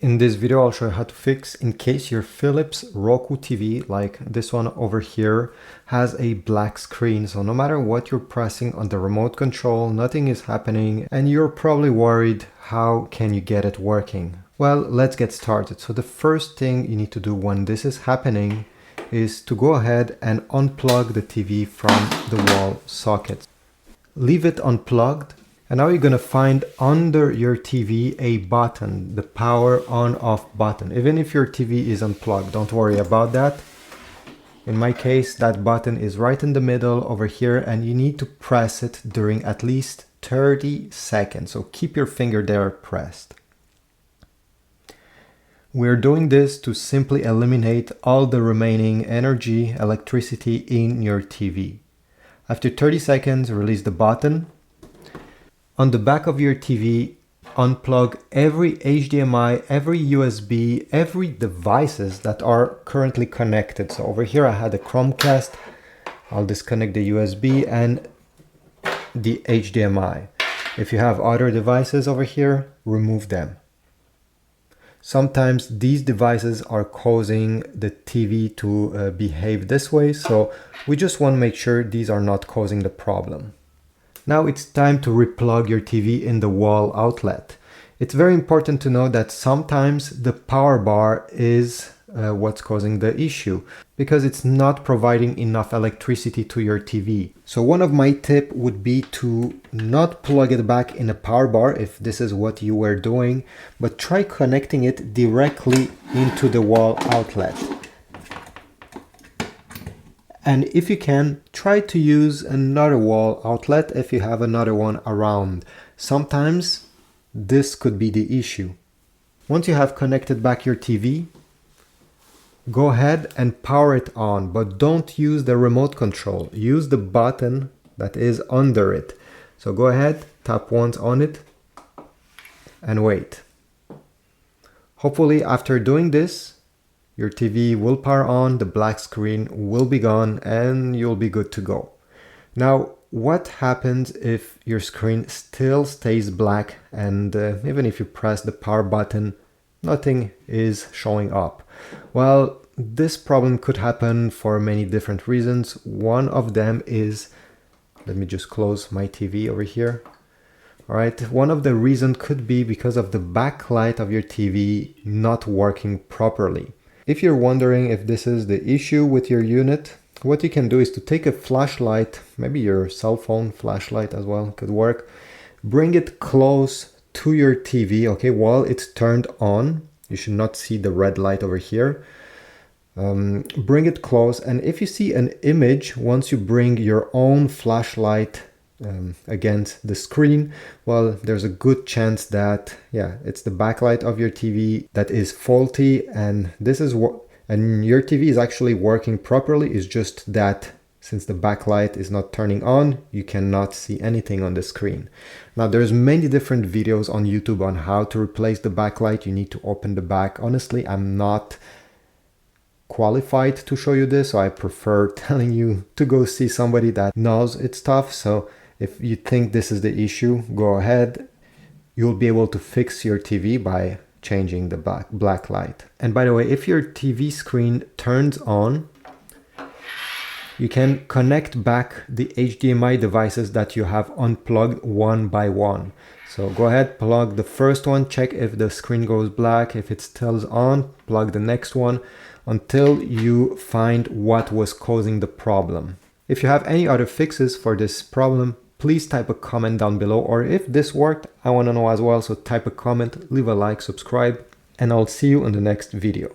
In this video, I'll show you how to fix in case your Philips Roku TV, like this one over here, has a black screen. So no matter what you're pressing on the remote control, nothing is happening and you're probably worried, how can you get it working? Well, let's get started. So the first thing you need to do when this is happening is to go ahead and unplug the TV from the wall socket. Leave it unplugged. And now you're going to find under your TV a button, the power on off button. Even if your TV is unplugged, don't worry about that. In my case, that button is right in the middle over here and you need to press it during at least 30 seconds. So keep your finger there pressed. We're doing this to simply eliminate all the remaining energy, electricity in your TV. After 30 seconds, release the button. On the back of your TV, unplug every HDMI, every USB, every devices that are currently connected. So over here I had a Chromecast. I'll disconnect the USB and the HDMI. If you have other devices over here, remove them. Sometimes these devices are causing the TV to behave this way, so we just want to make sure these are not causing the problem. Now it's time to replug your TV in the wall outlet. It's very important to know that sometimes the power bar is what's causing the issue because it's not providing enough electricity to your TV. So one of my tips would be to not plug it back in a power bar if this is what you were doing, but try connecting it directly into the wall outlet. And if you can, try to use another wall outlet if you have another one around. Sometimes this could be the issue. Once you have connected back your TV, go ahead and power it on, but don't use the remote control. Use the button that is under it. So go ahead, tap once on it and wait. Hopefully after doing this, your TV will power on, the black screen will be gone, and you'll be good to go. Now, what happens if your screen still stays black and even if you press the power button, nothing is showing up? Well, this problem could happen for many different reasons. One of them is, let me just close my TV over here. All right, one of the reasons could be because of the backlight of your TV not working properly. If you're wondering if this is the issue with your unit, what you can do is to take a flashlight, maybe your cell phone flashlight as well could work, bring it close to your TV, okay, while it's turned on. You should not see the red light over here. Bring it close, and if you see an image, once you bring your own flashlight against the screen, well, there's a good chance that it's the backlight of your TV that is faulty, and this is what, and your TV is actually working properly. It's just that since the backlight is not turning on, you cannot see anything on the screen. Now there's many different videos on YouTube on how to replace the backlight. You need to open the back. Honestly, I'm not qualified to show you this, so I prefer telling you to go see somebody that knows its stuff. So if you think this is the issue, go ahead. You'll be able to fix your TV by changing the black light. And by the way, if your TV screen turns on, you can connect back the HDMI devices that you have unplugged one by one. So go ahead, plug the first one, check if the screen goes black. If it still on, plug the next one until you find what was causing the problem. If you have any other fixes for this problem, please type a comment down below, or if this worked, I want to know as well. So type a comment, leave a like, subscribe, and I'll see you in the next video.